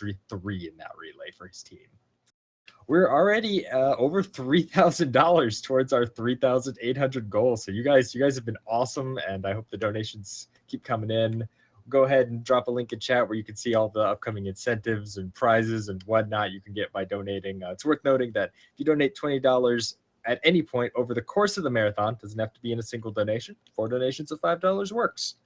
JRTA3 in that relay for his team. We're already over $3,000 towards our 3,800 goal. So you guys have been awesome, and I hope the donations keep coming in. Go ahead and drop a link in chat where you can see all the upcoming incentives and prizes and whatnot you can get by donating. It's worth noting that if you donate $20 at any point over the course of the marathon, doesn't have to be in a single donation. 4 donations of $5 works.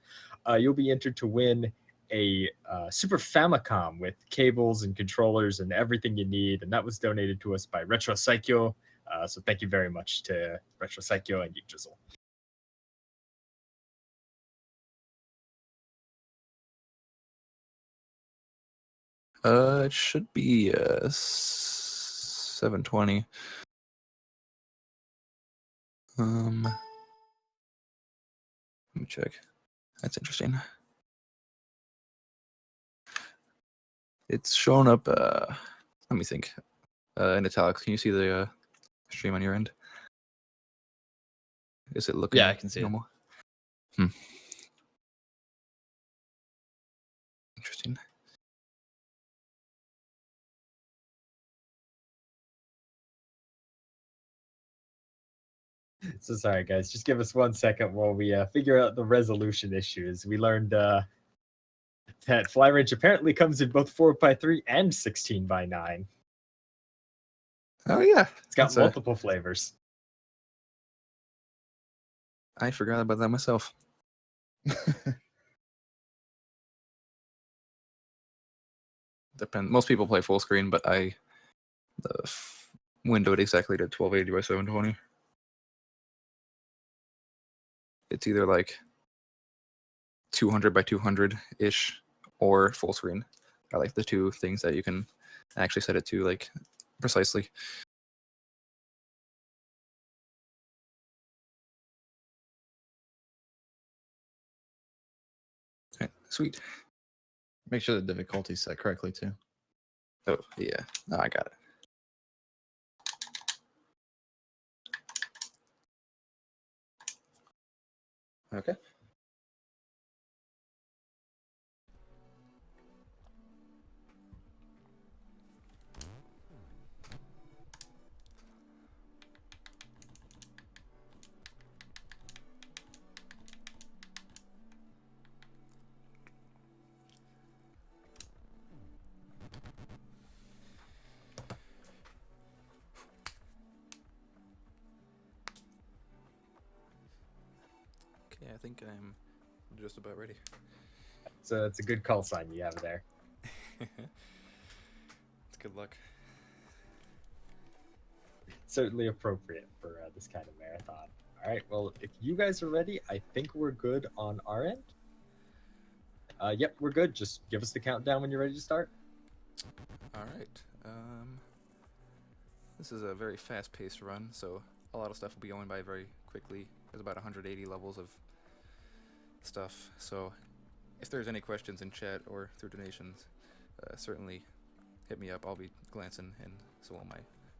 You'll be entered to win a Super Famicom with cables and controllers and everything you need, and that was donated to us by Retro Psycho. So thank you very much to Retro Psycho and Geek Drizzle. It should be 720. Let me check. That's interesting. It's shown up, let me think, in italics. Can you see the stream on your end? Is it looking I can see normal? Interesting. So sorry, guys. Just give us 1 second while we figure out the resolution issues. We learned that Flywrench apparently comes in both 4x3 and 16x9. Oh yeah, it's got multiple flavors. I forgot about that myself. Most people play full screen, but I windowed exactly to 1280 by 720. It's either like 200 by 200 ish or full screen. I like the two things that you can actually set it to like precisely. Okay, sweet. Make sure the difficulty's set correctly too. Oh yeah, no, I got it. Okay. Okay, I think I'm just about ready. So it's a good call sign you have there. It's good luck. Certainly appropriate for this kind of marathon. All right, well, if you guys are ready, I think we're good on our end. Yep, we're good. Just give us the countdown when you're ready to start. All right. This is a very fast-paced run, so a lot of stuff will be going by very quickly. There's about 180 levels of stuff, so if there's any questions in chat or through donations, certainly hit me up. I'll be glancing, and so will my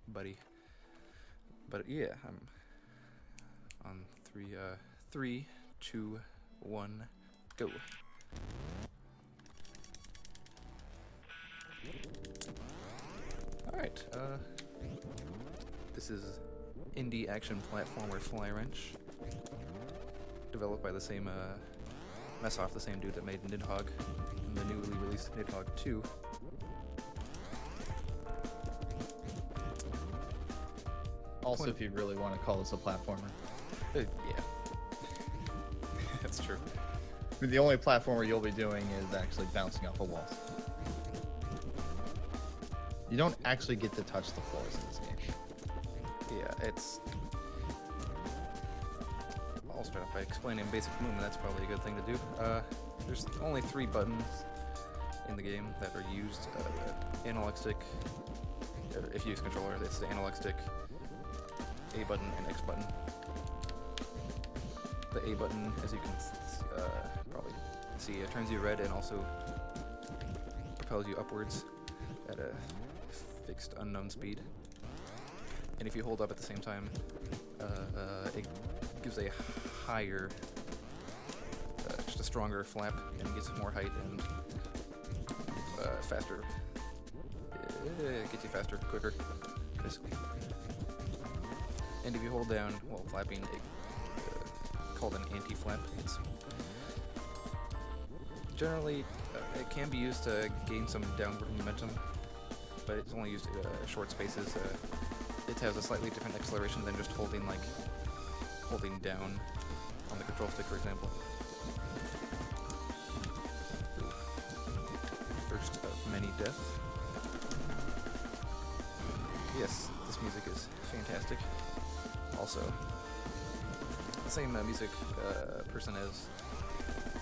buddy. But yeah, I'm on 3, 2, 1, go. All right. This is indie action platformer Flywrench, developed by the same the same dude that made Nidhogg and the newly released Nidhogg 2. Also, if you really want to call this a platformer. Yeah. That's true. I mean, the only platformer you'll be doing is actually bouncing off of walls. You don't actually get to touch the floors in this game. Yeah, it's... I'll start off by explaining basic movement. That's probably a good thing to do. There's only 3 buttons in the game that are used. Analog stick, if you use controller, it's the analog stick, A button, and X button. The A button, as you can probably see, turns you red and also propels you upwards at a fixed unknown speed. And if you hold up at the same time, it gives a higher, just a stronger flap, and gives more height and faster gets you faster, quicker, basically. And if you hold down while flapping, called an anti-flap, it's generally it can be used to gain some downward momentum, but it's only used at short spaces. It has a slightly different acceleration than just holding down on the control stick, for example. First of many deaths. Yes, this music is fantastic. Also, the same music person as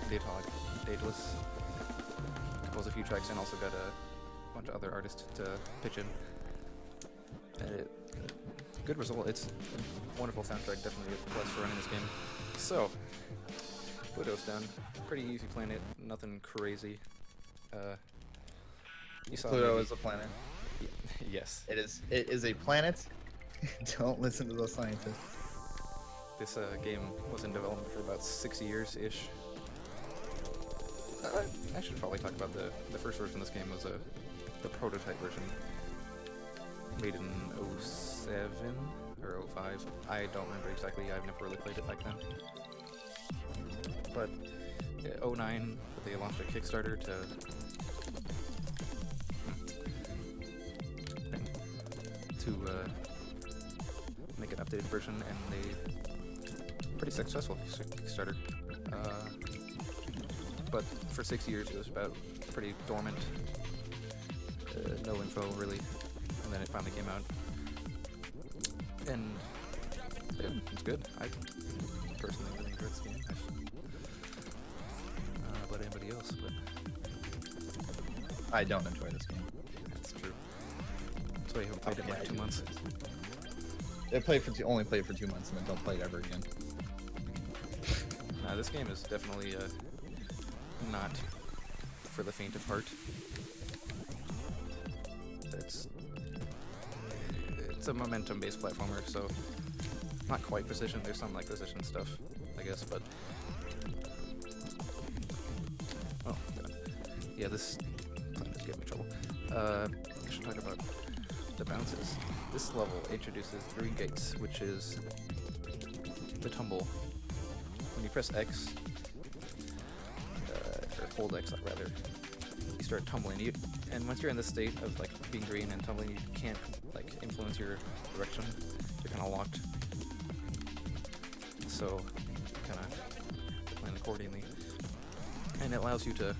Daedalus composed a few tracks and also got a bunch of other artists to pitch in. And good result. It's a wonderful soundtrack, definitely a plus for running this game. So, Pluto's done. Pretty easy planet, nothing crazy. You saw Pluto is a planet. Yes. It is a planet. Don't listen to those scientists. This game was in development for about 6 years-ish. I should probably talk about the first version of this game was the prototype version. Made in 07 or 05. I don't remember exactly. I've never really played it back then. But 09, they launched a Kickstarter to make an updated version, and they pretty successful Kickstarter. But for 6 years it was about pretty dormant, no info really, and then it finally came out, and yeah, it's good. I personally really enjoyed this game. But anybody else, but I don't enjoy this game. that's true. So you haven't played it in like 2 months. Only play it for 2 months and then don't play it ever again. This game is definitely not for the faint of heart. It's a momentum-based platformer, so not quite precision. There's some like precision stuff, I guess, but oh god, yeah, this plan is giving me trouble. I should talk about the bounces. This level introduces 3 gates, which is the tumble. When you press X, or hold X rather, you start tumbling. And once you're in this state of like being green and tumbling, you can't like influence your direction. You're kind of locked. So kind of plan accordingly, and it allows you to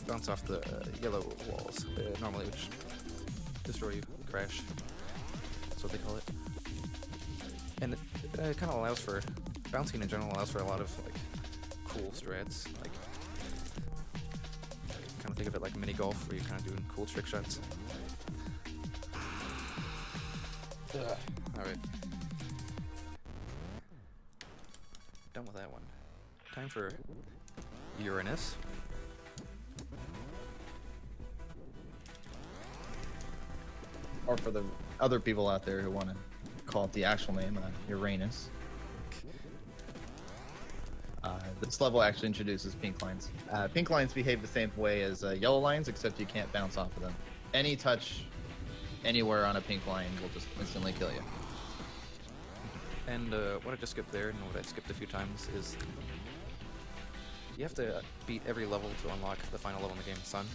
bounce off the yellow walls normally, which destroy you, crash. That's what they call it. And it kind of allows for bouncing in general. Allows for a lot of like cool strats. Like kind of think of it like mini golf, where you're kind of doing cool trick shots. All right, done with that one. Time for Uranus. Or for the other people out there who want to call it the actual name, Uranus. This level actually introduces pink lines. Pink lines behave the same way as yellow lines, except you can't bounce off of them. Any touch anywhere on a pink line will just instantly kill you. And what I just skipped there, and what I skipped a few times, is you have to beat every level to unlock the final level in the game, Sun.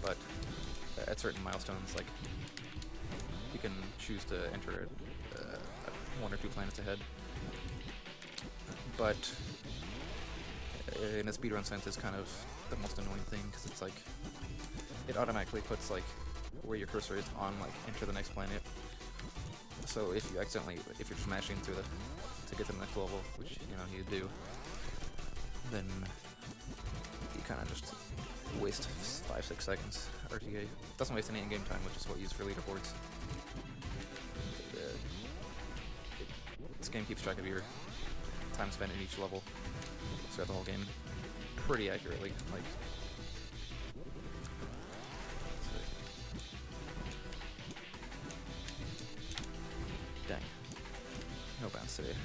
But at certain milestones, like you can choose to enter 1 or 2 planets ahead. But in a speedrun sense, it's kind of the most annoying thing, because it's like it automatically puts like where your cursor is on like enter the next planet. So if you accidentally, if you're just mashing through to get to the next level, which you know you do, then you kind of just waste 5-6 seconds. RTA doesn't waste any in-game time, which is what you use for leaderboards. This game keeps track of your time spent in each level throughout the whole game pretty accurately. Like, dang, no bounce today.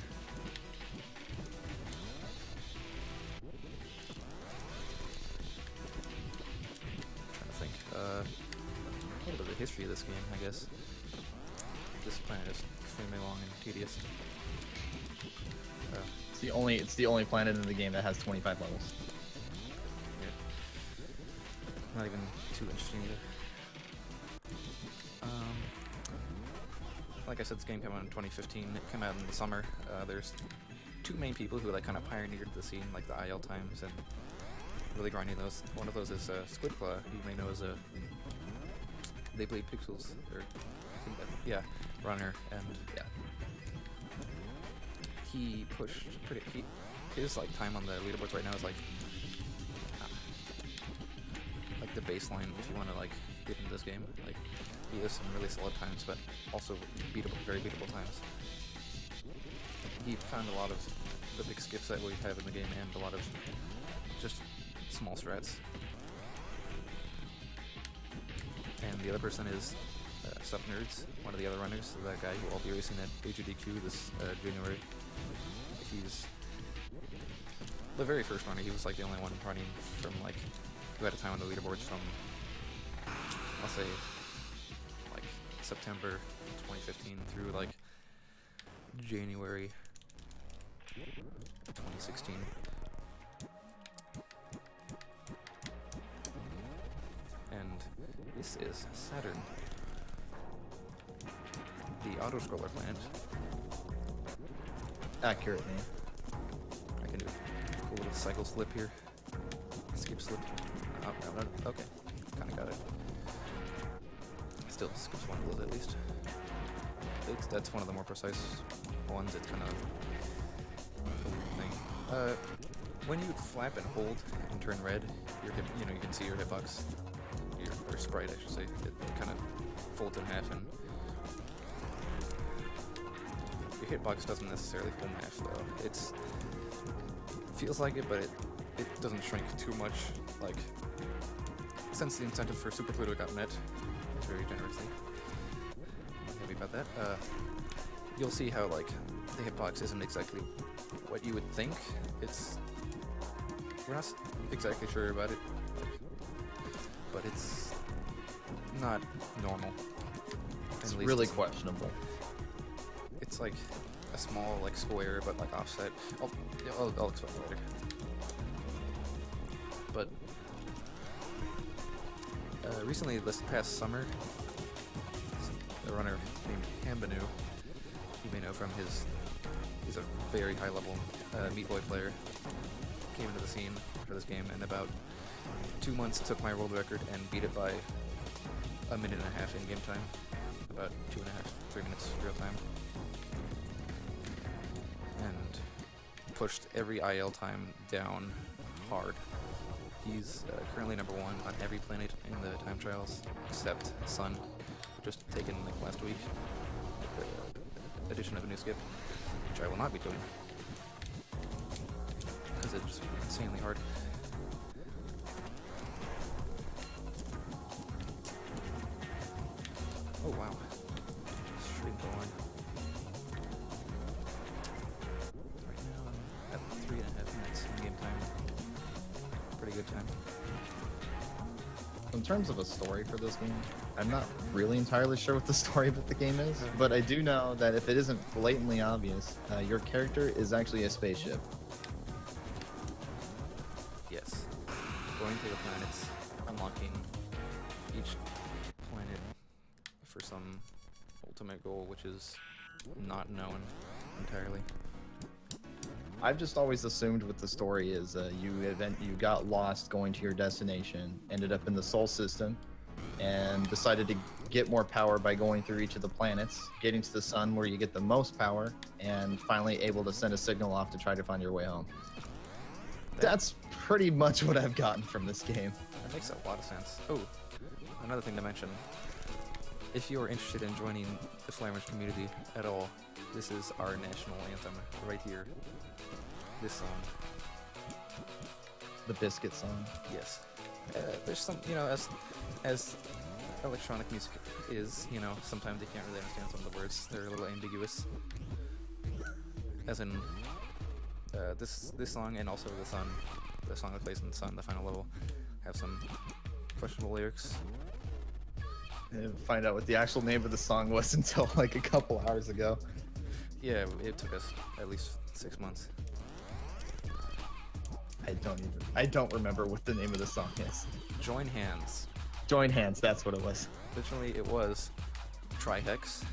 Trying to think. a little bit of the history of this game, I guess. This planet is extremely long and tedious. It's the only planet in the game that has 25 levels. Yeah. Not even too interesting either. Like I said, this game came out in 2015. It came out in the summer. There's two main people who like kind of pioneered the scene, like the IL times and really grinding those. One of those is Squidclaw, who you may know as They Play Pixels, or I think that, yeah, runner, and yeah. He pushed his like time on the leaderboards right now is like the baseline if you want to like get into this game. Like he has some really solid times, but also very beatable times. He found a lot of the big skips that we have in the game and a lot of just small strats. And the other person is Sub Nerds, one of the other runners, that guy who I'll be racing at AJDQ this January. He's the very first runner. He was like the only one running from like who had a time on the leaderboards from I'll say like September 2015 through like January 2016. And this is Saturn, the auto-scroller planet. Accurate name. I can do a cool little cycle slip here. Skip slip. Oh, no, okay. Kinda got it. Still skips one of those at least. That's one of the more precise ones. It's kind of a weird thing. When you flap and hold and turn red, you can see your hitbox, or sprite, I should say. It kind of folds in half, and your hitbox doesn't necessarily fold in half, though. It feels like it, but it doesn't shrink too much. Like, since the incentive for Super Pluto got met very generously, I'm happy about that. You'll see how like the hitbox isn't exactly what you would think. We're not exactly sure about it, but it's not normal. It's really questionable. It's like a small like square, but like offset. I'll explain later. But recently, this past summer, a runner named Hambanu, you may know from he's a very high level Meat Boy player, came into the scene for this game, and about 2 months took my world record and beat it by a minute and a half in game time, about 2.5, 3 minutes real time, and pushed every IL time down hard. He's currently #1 on every planet in the time trials except Sun, just taken like last week with the addition of a new skip, which I will not be doing because it's insanely hard. Oh wow, straight into the line. Right now I'm at 3.5 minutes in game time. Pretty good time. In terms of a story for this game, I'm not really entirely sure what the story of the game is, but I do know that if it isn't blatantly obvious, your character is actually a spaceship. Yes. Going through the planets, unlocking each planet for some ultimate goal, which is not known entirely. I've just always assumed what the story is. You got lost going to your destination, ended up in the Sol system, and decided to get more power by going through each of the planets, getting to the sun where you get the most power, and finally able to send a signal off to try to find your way home. That's pretty much what I've gotten from this game. That makes a lot of sense. Oh, another thing to mention. If you are interested in joining the Flywrench community at all, this is our national anthem right here. This song. The Biscuit song. Yes. There's some, as electronic music is, sometimes you can't really understand some of the words. They're a little ambiguous. As in, this song and also the song that plays in the sun, the final level, have some questionable lyrics. I didn't find out what the actual name of the song was until like a couple hours ago. Yeah, it took us at least 6 months. I don't remember what the name of the song is. Join hands. Join hands, that's what it was. Originally, it was Trihex,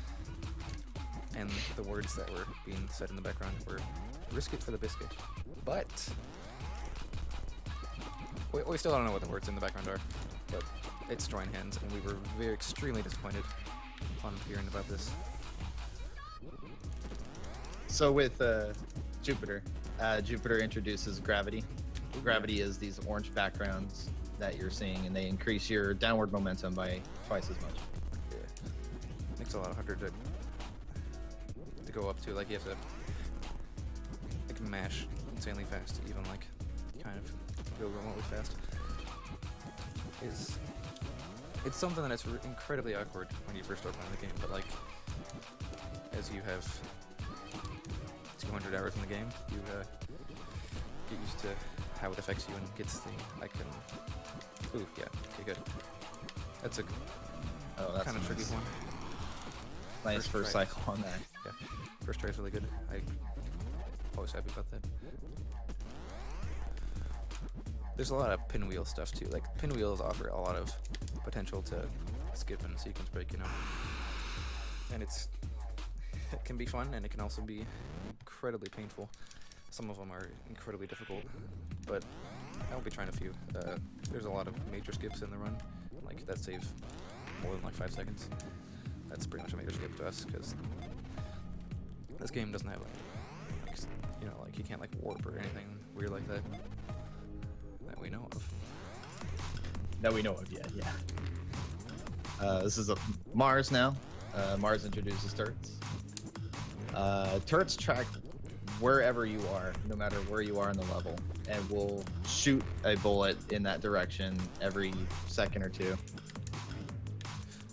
and the words that were being said in the background were risk it for the biscuit. But we still don't know what the words in the background are, but it's join hands, and we were extremely disappointed on hearing about this. So with Jupiter, Jupiter introduces gravity. Gravity is these orange backgrounds that you're seeing, and they increase your downward momentum by twice as much. Yeah. Makes it a lot harder to go up to. Like, you have to like mash insanely fast to even like kind of go remotely fast. It's something that's incredibly awkward when you first start playing the game, but like as you have 200 hours in the game, you get used to how it affects you and gets the ooh, yeah, okay, good. That's a kind of tricky one. Nice first cycle on that. Yeah, first try is really good. I'm always happy about that. There's a lot of pinwheel stuff too. Like, pinwheels offer a lot of potential to skip and sequence break, you know. And it can be fun, and it can also be incredibly painful. Some of them are incredibly difficult, but I'll be trying a few. There's a lot of major skips in the run, like that save more than like 5 seconds. That's pretty much a major skip to us, because this game doesn't have like, you know, like you can't like warp or anything weird like that we know of. That we know of, yeah. This is a Mars now. Mars introduces turrets. Turrets track wherever you are, no matter where you are in the level, and will shoot a bullet in that direction every second or two.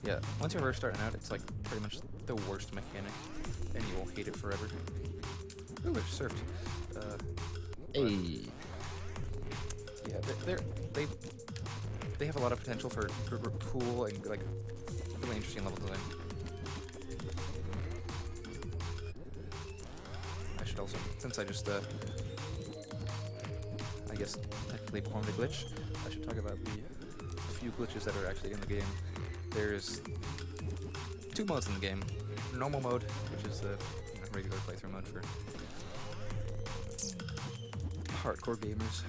Yeah, once you're first starting out, it's like pretty much the worst mechanic, and you will hate it forever. Ooh, it surfed. Hey. Yeah, they have a lot of potential for cool and like really interesting level design. I should also, since I just I guess technically performed a glitch, I should talk about the few glitches that are actually in the game. There's 2 modes in the game. Normal mode, which is the regular playthrough mode for hardcore gamers.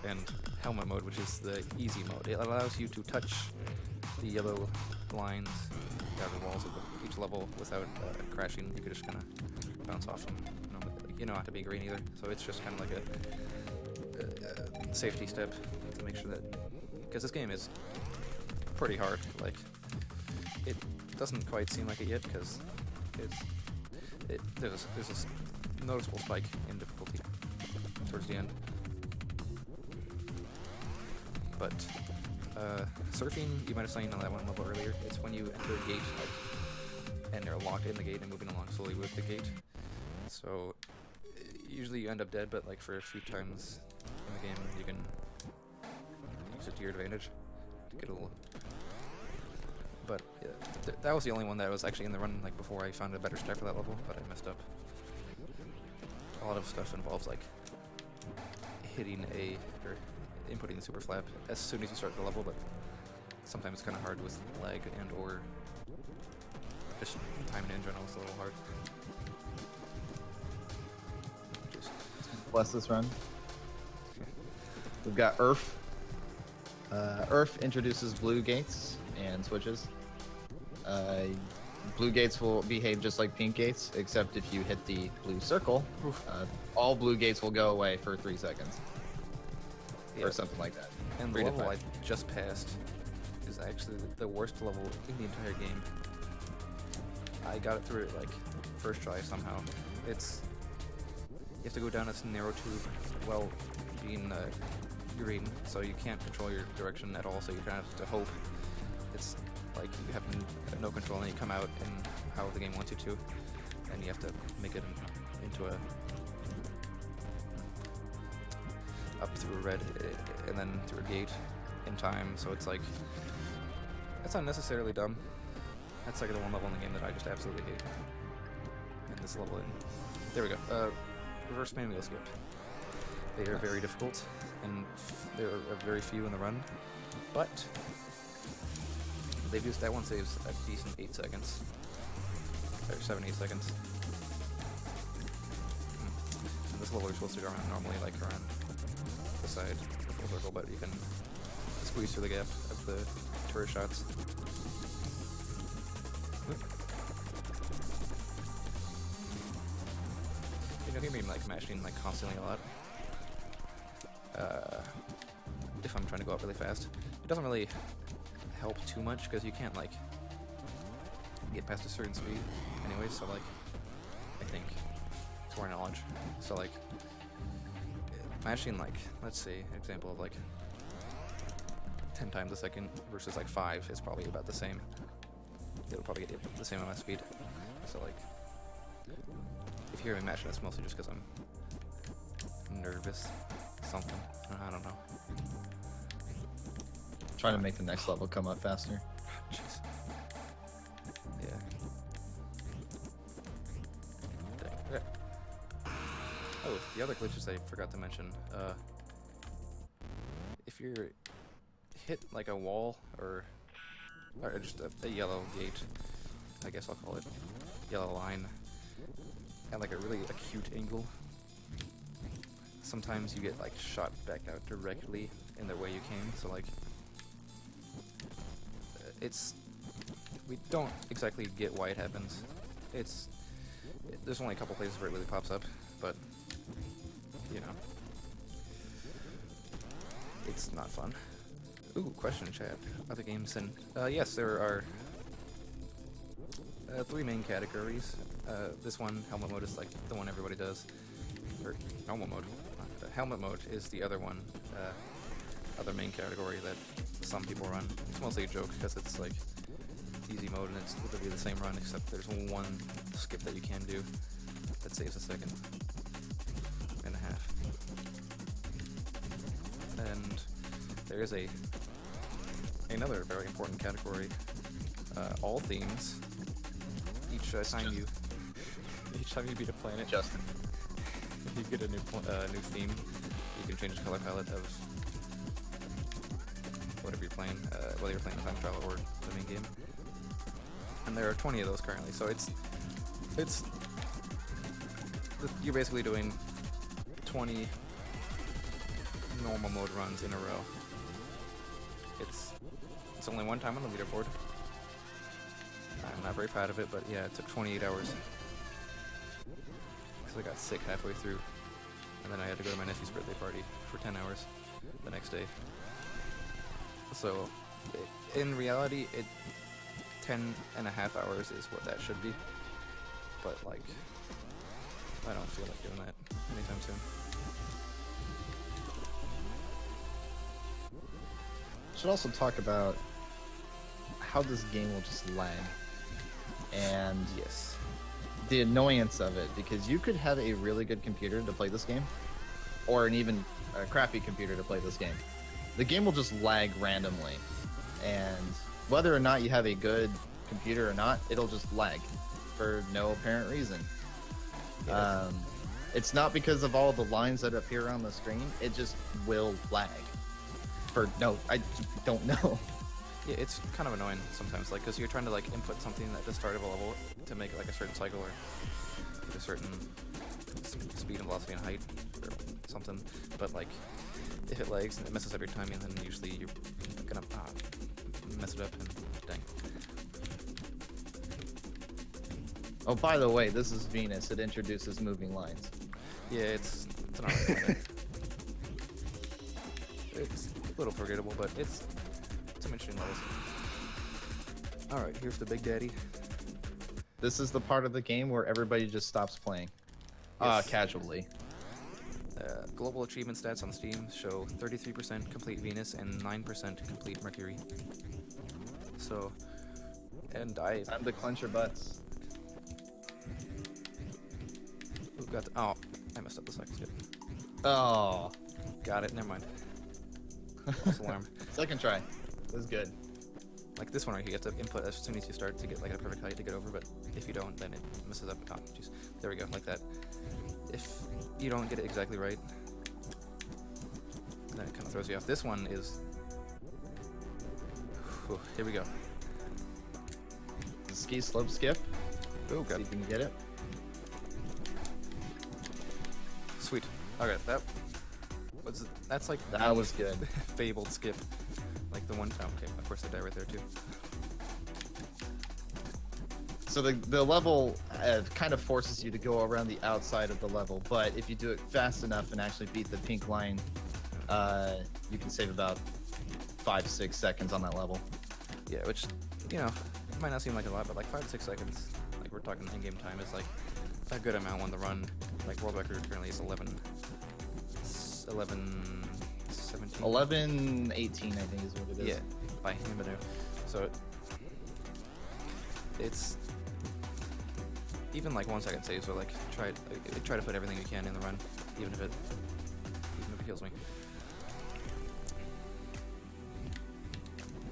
And helmet mode, which is the easy mode. It allows you to touch the yellow lines down the walls of each level without crashing. You could just kind of bounce off them. You don't have to be green either, so it's just kind of like a safety step to make sure that, because this game is pretty hard. Like, it doesn't quite seem like it yet, because there's this noticeable spike in difficulty towards the end. But surfing, you might have seen on that one level earlier, it's when you enter a gate, like, and they're locked in the gate and moving along slowly with the gate. So usually you end up dead, but like for a few times in the game, you can use it to your advantage to get a little. But yeah, that was the only one that was actually in the run, like before I found a better strat for that level, but I messed up. A lot of stuff involves like hitting or inputting the super flap as soon as you start the level, but sometimes it's kind of hard with lag and or just timing in general is a little hard. Bless this run. We've got Earth. Earth introduces blue gates and switches. Blue gates will behave just like pink gates, except if you hit the blue circle, all blue gates will go away for 3 seconds. Yeah. Or something like that. And the level I just passed is actually the worst level in the entire game. I got it through it like first try somehow. You have to go down this narrow tube while being green, so you can't control your direction at all, so you kind of have to hope. It's like you have no control, and you come out in how the game wants you to, and you have to make it into a up through a red and then through a gate, in time, so it's like, it's unnecessarily dumb. That's like the one level in the game that I just absolutely hate. And this level there we go. Reverse manual skip. They are very difficult, and there are very few in the run, but that one saves a decent 8 seconds. Or 7-8 seconds. And this level you're supposed to go around normally, like around the side of the full circle, but you can squeeze through the gap of the turret shots. You know, hear me like mashing like constantly a lot. If I'm trying to go up really fast, it doesn't really help too much because you can't like get past a certain speed anyway. So like, I think to our knowledge, so like mashing like, let's say an example of like 10 times a second versus like 5 is probably about the same. It'll probably get you the same amount of speed. So like, if you hear me mashing, it's mostly just because I'm nervous. Something. I don't know. Trying to make the next level come up faster. Jeez. Yeah. Dang. Okay. Oh, the other glitches I forgot to mention. If you're hit like a wall or just a yellow gate, I guess I'll call it, yellow line, at like a really acute angle, sometimes you get like shot back out directly in the way you came. So like, we don't exactly get why it happens. There's only a couple places where it really pops up, but you know, it's not fun. Ooh, question chat. Other games and yes, there are 3 main categories. This one, helmet mode, is like the one everybody does. Or normal mode. Helmet mode is the other one, other main category that some people run. It's mostly a joke because it's like easy mode and it's literally the same run, except there's one skip that you can do that saves a second and a half. And there is another very important category, all themes. Each time you beat a planet, Justin. you get a new theme. You can change the color palette of whatever you're playing, whether you're playing the time trial or the main game. And there are 20 of those currently, so you're basically doing 20 normal mode runs in a row. It's only one time on the leaderboard. I'm not very proud of it, but yeah, it took 28 hours. Because I got sick halfway through, and then I had to go to my nephew's birthday party for 10 hours the next day. So, in reality, 10.5 hours is what that should be. But like, I don't feel like doing that anytime soon. Should also talk about how this game will just lag. And Yes. the annoyance of it, because you could have a really good computer to play this game, or an even crappy computer to play this game. The game will just lag randomly, and whether or not you have a good computer or not, it'll just lag for no apparent reason. Yeah. It's not because of all the lines that appear on the screen, it just will lag. I don't know. Yeah, it's kind of annoying sometimes, like, because you're trying to like input something at the start of a level to make it like a certain cycle or get a certain speed and velocity and height or something, but like if it lags and it messes up your timing, then usually you're gonna mess it up and dang. Oh, by the way, this is Venus. It introduces moving lines. Yeah, it's an alright planet. It's a little forgettable, but it's some interesting levels. Alright, here's the Big Daddy. This is the part of the game where everybody just stops playing. Yes. Casually. Global achievement stats on Steam show 33% complete Venus and 9% complete Mercury. So, and I Time to clench your butts. I messed up the second skip. Oh. Got it, never mind. false alarm. Second try. It was good. Like this one right here, you have to input as soon as you start to get like a perfect height to get over, but if you don't, then it messes up. Oh, jeez. There we go, like that. If you don't get it exactly right, then it kind of throws you off. This one is... Whew, here we go. The ski slope skip. Oh, See god. if you can get it. Sweet. Okay, that's like That was good. fabled skip. Like the one time. Okay, of course I die right there too. So the level kind of forces you to go around the outside of the level, but if you do it fast enough and actually beat the pink line, you can save about 5-6 seconds on that level. Yeah, which, you know, it might not seem like a lot, but like 5 to 6 seconds, like we're talking in-game time, is like a good amount on the run. Like world record currently is 11, 17. 11:18, I think is what it is. Yeah, by Himanu. So it's even like 1 second saves, or like try to put everything you can in the run, even if it kills me.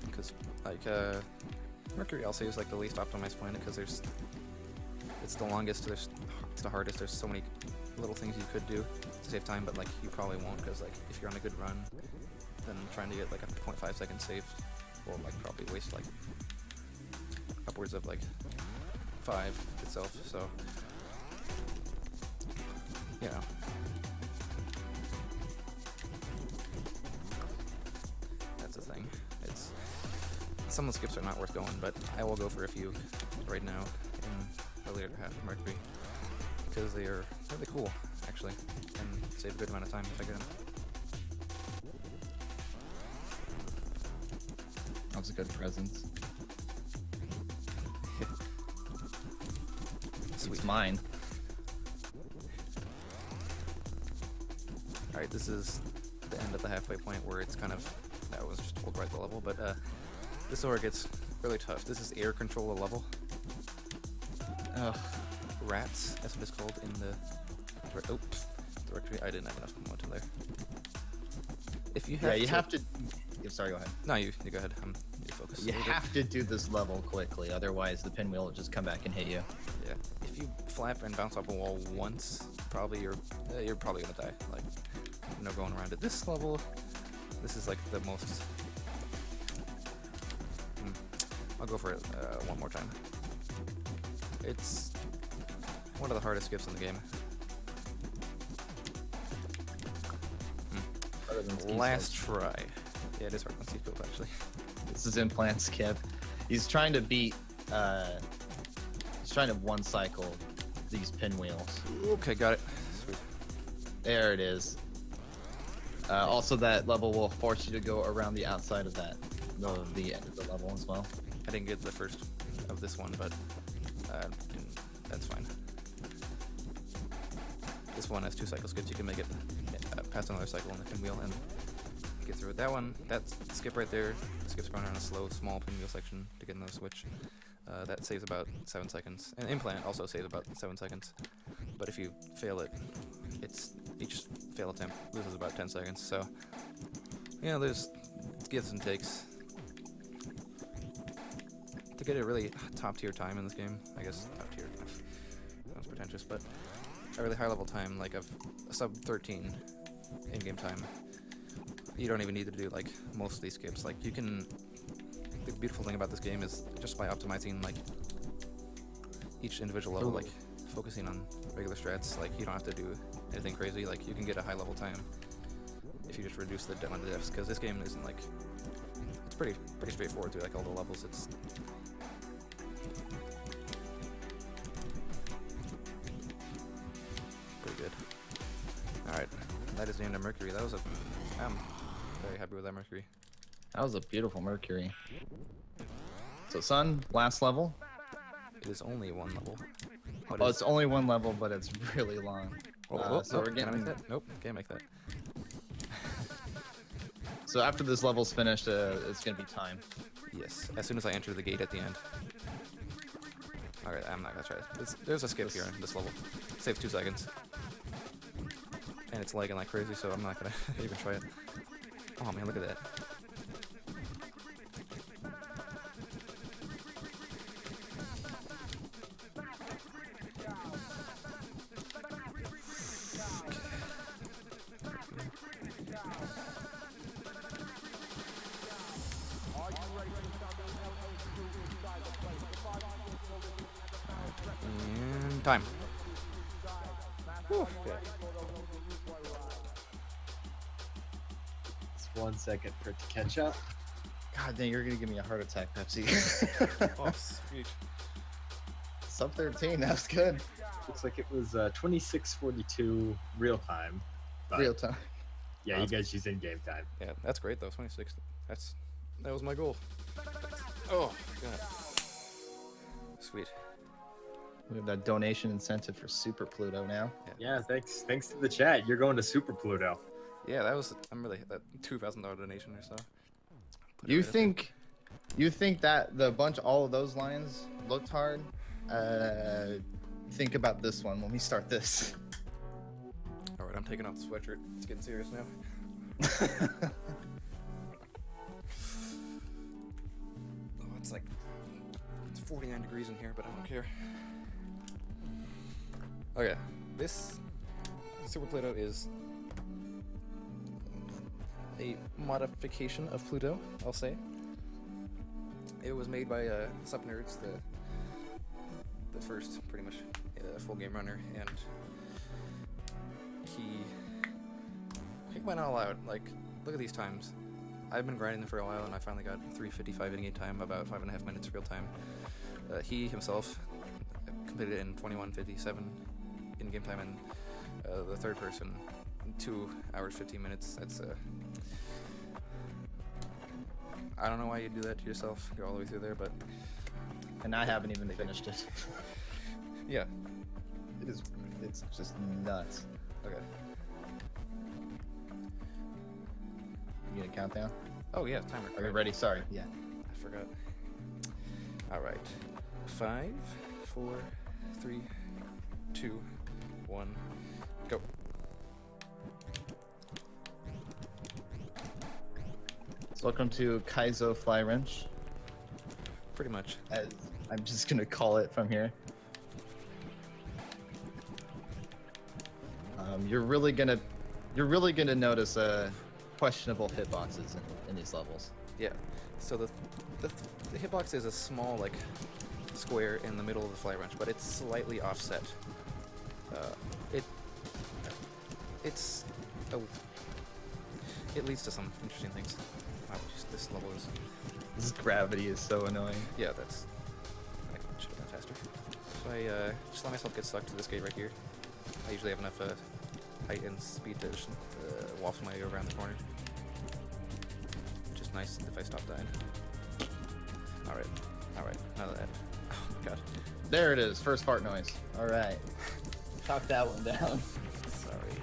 Because like Mercury also is like the least optimized planet because it's the longest, it's the hardest. There's so many little things you could do to save time, but like you probably won't, because like if you're on a good run, then trying to get like a 0.5 second save will like probably waste like upwards of like 5 itself. So you know, that's the thing. It's some of the skips are not worth going, but I will go for a few right now in the later half of Mercury because they are really cool actually, and save a good amount of time if I get them. That was a good presence. It's mine. Alright, this is the end of the halfway point where it's kind of, that was just told right the level, but this is where it gets really tough. This is air control level. Ugh. Rats, that's what it's called in the directory. I didn't have enough momentum there. If you have have to. Yeah, sorry, go ahead. No, you go ahead. You focus. You have to do this level quickly, otherwise the pinwheel will just come back and hit you. Yeah. If you flap and bounce off a wall once, probably you're probably gonna die. Like, no going around it. This level, this is like the most. I'll go for it one more time. It's one of the hardest skips in the game. Last try. Yeah, it is hard on Seafield actually. This is implant skip. He's trying to beat. He's trying to one cycle these pinwheels. Okay, got it. Sweet. There it is. Also, that level will force you to go around the outside of that, the end of the level as well. I didn't get the first of this one, but that's fine. This one has 2 cycle skips. You can make it past another cycle on the pinwheel and get through it. That one, that skip right there, skips around on a slow, small pinwheel section to get another switch. That saves about 7 seconds. And implant also saves about 7 seconds. But if you fail it, each fail attempt loses about 10 seconds. So, yeah, there's gives and takes. To get a really top tier time in this game, I guess top tier sounds pretentious, but a really high level time, like a sub 13 in-game time, you don't even need to do like most of these skips. Like you can, the beautiful thing about this game is just by optimizing like each individual level, like focusing on regular strats, like you don't have to do anything crazy. Like you can get a high level time if you just reduce the amount of deaths, because this game isn't like, it's pretty straightforward through like all the levels. It's pretty good. Alright, that is the end of Mercury. That was I'm very happy with that Mercury. That was a beautiful Mercury. So, son, last level. It is only one level. Oh, it's only one level, but it's really long. So we're can I getting. make that? Nope, can't make that. So after this level's finished, it's gonna be time. Yes, as soon as I enter the gate at the end. Alright, I'm not gonna try it. There's a skip here in this level. Saves 2 seconds. And it's lagging like crazy, so I'm not gonna even try it. Oh man, look at that. And time. Whew, okay. It's 1 second for it to catch up. God dang, you're gonna give me a heart attack, Pepsi. Oh, sweet. Sub 13, that's good. Looks like it was 26:42 real time. but Real time. Yeah, you guys use in-game time. Yeah, that's great though. 26. That was my goal. Oh god. Sweet. We have that donation incentive for Super Pluto now. Yeah, thanks to the chat. You're going to Super Pluto. Yeah, I'm really that $2,000 donation or so. Put it You right up there. think that all of those lines looked hard? Think about this one when we start this. All right, I'm taking off the sweatshirt. It's getting serious now. Oh, it's 49 degrees in here, but I don't care. Okay, this Super Pluto is a modification of Pluto, I'll say. It was made by Sup Nerds, the first, pretty much, full game runner, and he went all out. Like, look at these times. I've been grinding for a while, and I finally got 3:55 in-game time, about 5.5 minutes real time. He himself completed it in 21:57 in-game time, and the third person 2 hours 15 minutes. That's I don't know why you do that to yourself, go all the way through there, but And I haven't even finished it. yeah. It's just nuts. Okay. You gonna count down? Oh yeah, timer. Are you ready? Sorry. Yeah. I forgot. All right. 5, 4, 3, 2, 1, go. So welcome to Kaizo Flywrench, Pretty much. as I'm just gonna call it from here. You're really gonna notice questionable hitboxes in these levels. Yeah. So the hitbox is a small square in the middle of the Flywrench, but it's slightly offset. It leads to some interesting things. Wow, this level is. This gravity is so annoying. Yeah, I should have gone faster. So I just let myself get stuck to this gate right here. I usually have enough height and speed to just waffle my way around the corner. Which is nice if I stop dying. Alright, none of that. Oh my god. There it is. First fart noise. All right. Talk that one down. Sorry.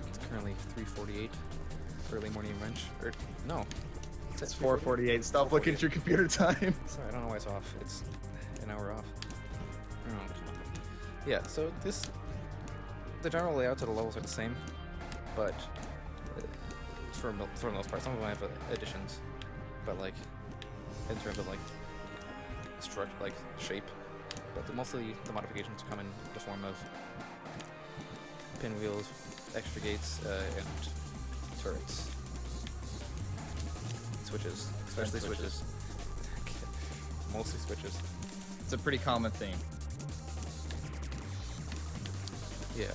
It's currently 3:48. Early morning wrench. No. It's 4:48. Stop looking at your computer time. Sorry, I don't know why it's off. It's an hour off. Oh, come on. Yeah, so the general layouts of the levels are the same, but for the most part, some of them have additions, but in terms of structure, shape, but mostly the modifications come in the form of pinwheels, extra gates, and turrets. Switches, especially switches. Mostly switches. It's a pretty common theme. Yeah,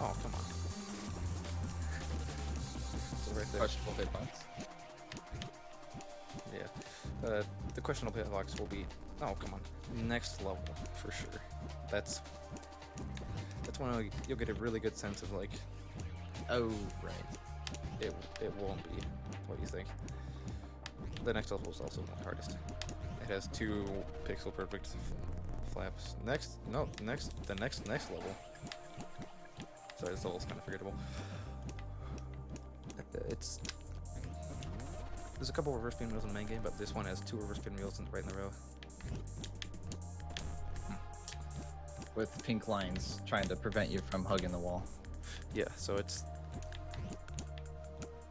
oh, come on. So right there. Questionable hitbox. Yeah. The questionable hitbox will be, oh, come on. Next level, for sure. That's when you'll get a really good sense of, Oh, right. it won't be what you think. The next level is also the hardest. It has 2 pixel perfect flaps. The next level. Sorry, this level's kind of forgettable. There's a couple reverse pinwheels in the main game, but this one has 2 reverse pinwheels right in the row. with pink lines trying to prevent you from hugging the wall. Yeah, so it's...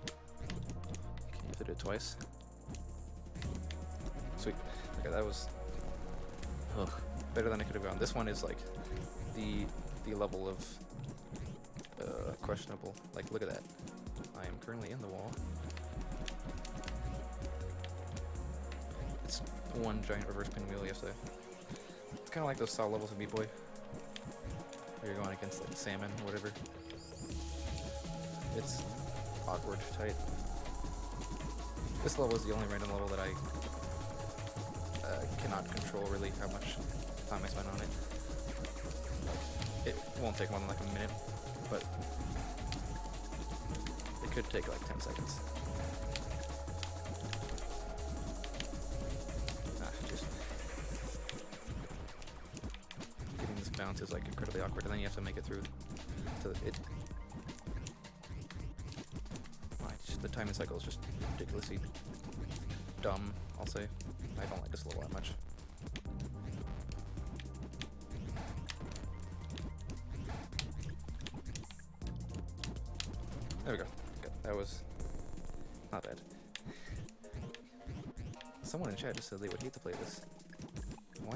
Okay, you have to do it twice. Sweet. Okay, that was... Ugh, better than I could have gone. This one is like the level of questionable. Like, look at that. I am currently in the wall. It's one giant reverse pinwheel. You have to... It's kind of like those style levels of Meat Boy, where you're going against like salmon or whatever. It's awkward, tight. This level is the only random level that I cannot control really how much time I spend on it. It won't take more than like a minute, but it could take like 10 seconds. Just getting this bounce is like incredibly awkward, and then you have to make it through to it. The timing cycle is just ridiculously dumb, I'll say. I don't like this level that much. There we go. Okay, that was not bad. Someone in chat just said they would hate to play this. Wow.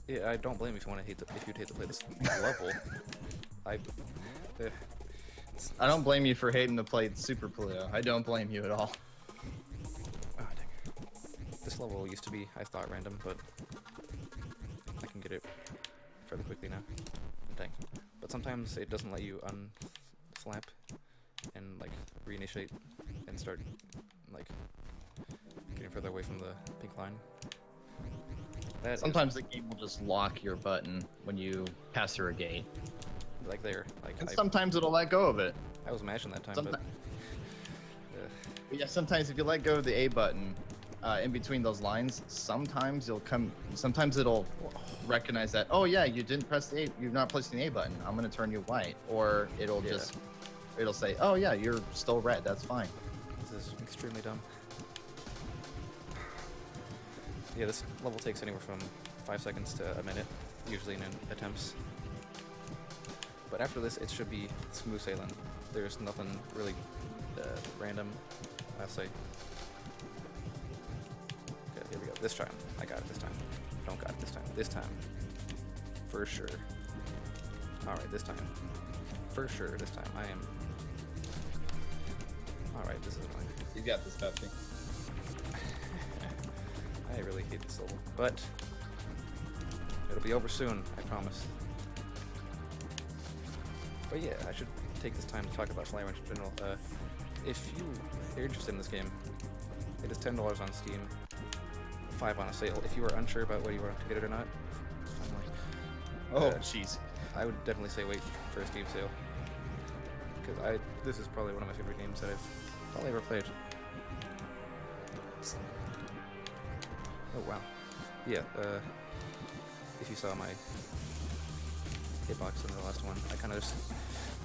Yeah, I don't blame you if you want to hate if you'd hate to play this level. I don't blame you for hating to play Super Pluto. I don't blame you at all. Oh, dang. This level used to be, I thought, random, but I can get it fairly quickly now. Dang. But sometimes it doesn't let you unflap and like reinitiate and start like getting further away from the pink line. Sometimes the game will just lock your button when you pass through a gate. Like there, like and sometimes it'll let go of it. I was mashing that time, but yeah, sometimes if you let go of the A button in between those lines, sometimes it'll recognize that, oh yeah, you didn't press the A, you're not pressing the A button. I'm gonna turn you white, or it'll say, oh yeah, you're still red. That's fine. This is extremely dumb. Yeah, this level takes anywhere from 5 seconds to a minute, usually in attempts. But after this, it should be smooth sailing. There's nothing really random, I'll say. Okay, here we go. This time. I got it this time. Don't got it this time. This time. For sure. Alright, this time. For sure, this time. I am... Alright, this is mine. You got this, Pepsi. I really hate this level. But it'll be over soon, I promise. But yeah, I should take this time to talk about Flywrench in general. If you are interested in this game, it is $10 on Steam, $5 on a sale. If you are unsure about whether you want to get it or not, Oh, jeez. I would definitely say wait for a Steam sale. Because this is probably one of my favorite games that I've probably ever played. Oh wow. Yeah, if you saw my hitbox in the last one, I kind of just...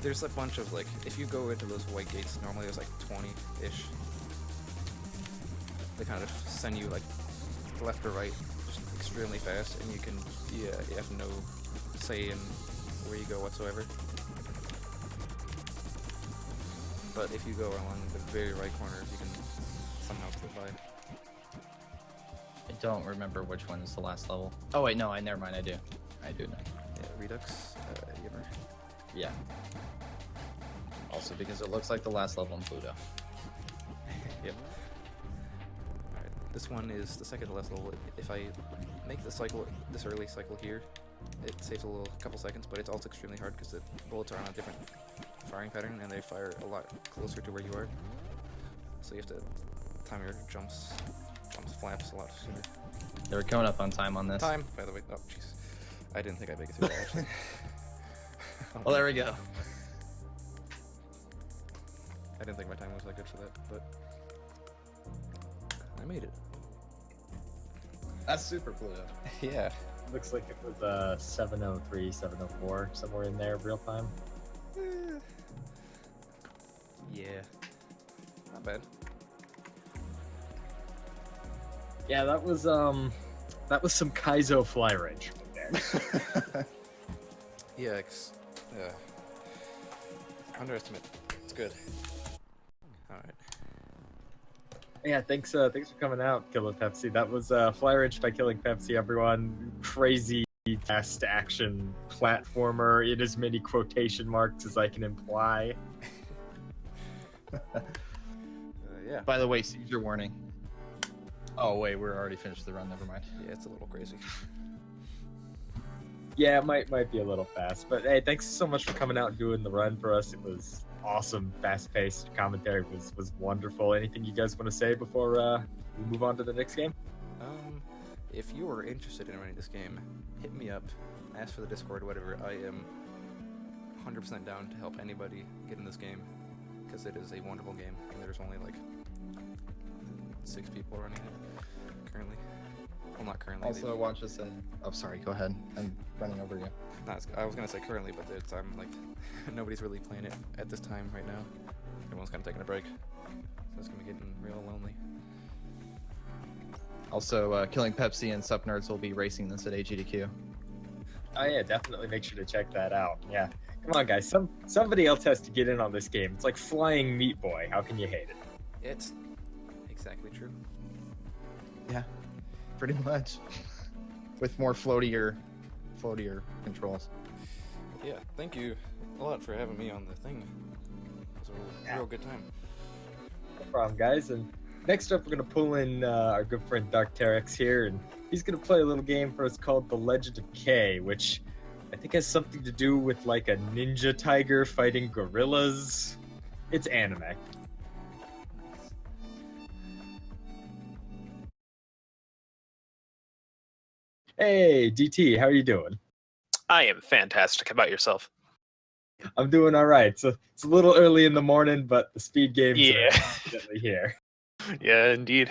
There's a bunch of, like, if you go into those white gates, normally there's like 20-ish. They kind of send you, like, left or right, just extremely fast, and you have no say in where you go whatsoever. But if you go along the very right corner, you can somehow slip by. I don't remember which one is the last level. Oh wait, no, never mind, I do. I do know. Yeah, Redux, Yimmer. Yeah. Also because it looks like the last level in Pluto. Yep. Alright, this one is the second to last level. If I make the cycle, this early cycle here, it saves a couple seconds, but it's also extremely hard because the bullets are on a different firing pattern and they fire a lot closer to where you are. So you have to time your jumps, flaps a lot sooner. They were coming up on time on this. Time, by the way. Oh, jeez. I didn't think I'd make it through that, actually. Well, there we go. I didn't think my time was that good for that, but I made it. That's Super Pluto. Yeah. Looks like it was 703, 704, somewhere in there, real time. Yeah. Not bad. Yeah, that was some Kaizo Flywrench there. Yeah, underestimate. It's good. All right. Yeah, thanks for coming out, Killer Pepsi. That was Flywrench by Killing Pepsi, everyone. Crazy fast action platformer in as many quotation marks as I can imply. Yeah. By the way, seizure warning. Oh wait, we're already finished the run. Never mind. Yeah, it's a little crazy. Yeah, it might be a little fast, but hey, thanks so much for coming out and doing the run for us. It was awesome, fast-paced. Commentary was wonderful. Anything you guys want to say before we move on to the next game? If you are interested in running this game, hit me up, ask for the Discord, whatever. I am 100% down to help anybody get in this game, because it is a wonderful game, and there's only like 6 people running it currently. Well, not currently. Also, watch us. Oh, sorry. Go ahead. I'm running over you. I was gonna say currently, but I'm like, nobody's really playing it at this time right now. Everyone's kind of taking a break, so it's gonna be getting real lonely. Also, Killing Pepsi and Sup Nerds will be racing this at AGDQ. Oh yeah, definitely make sure to check that out. Yeah, come on guys, somebody else has to get in on this game. It's like flying Meat Boy. How can you hate it? It's exactly true. Yeah, pretty much. With more floatier controls. Yeah, thank you a lot for having me on the thing. It was a real good time. No problem, guys. And next up, we're gonna pull in our good friend JRTA3 here, and he's gonna play a little game for us called The Legend of K, which I think has something to do with like a ninja tiger fighting gorillas. It's anime. Hey, DT, how are you doing? I am fantastic. How about yourself? I'm doing all right. So it's a little early in the morning, but the speed games Yeah. are definitely here. Yeah, indeed.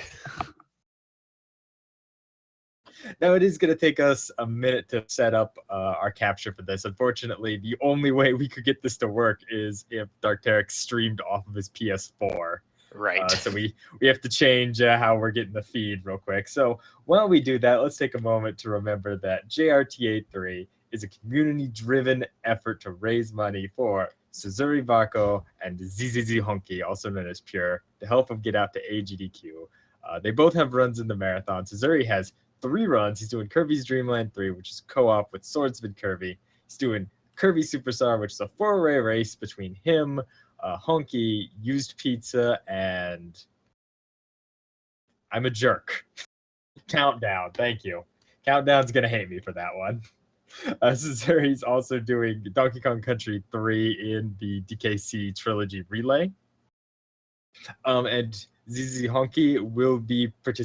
Now, it is going to take us a minute to set up our capture for this. Unfortunately, the only way we could get this to work is if JRTA3 streamed off of his PS4. Right. So we have to change how we're getting the feed real quick. So while we do that, let's take a moment to remember that JRTA3 is a community-driven effort to raise money for Suzuri Bako and ZZZ Honki, also known as Pure, to help them get out to AGDQ. They both have runs in the marathon. Suzuri has 3 runs. He's doing Kirby's Dream Land 3, which is co-op with Swordsman Kirby. He's doing Kirby Superstar, which is a 4-way race between him, Honky, Used Pizza, and I'm a Jerk. Countdown. Thank you. Countdown's going to hate me for that one. Suzuri's also doing Donkey Kong Country 3 in the DKC Trilogy Relay. And ZZ Honky will be participating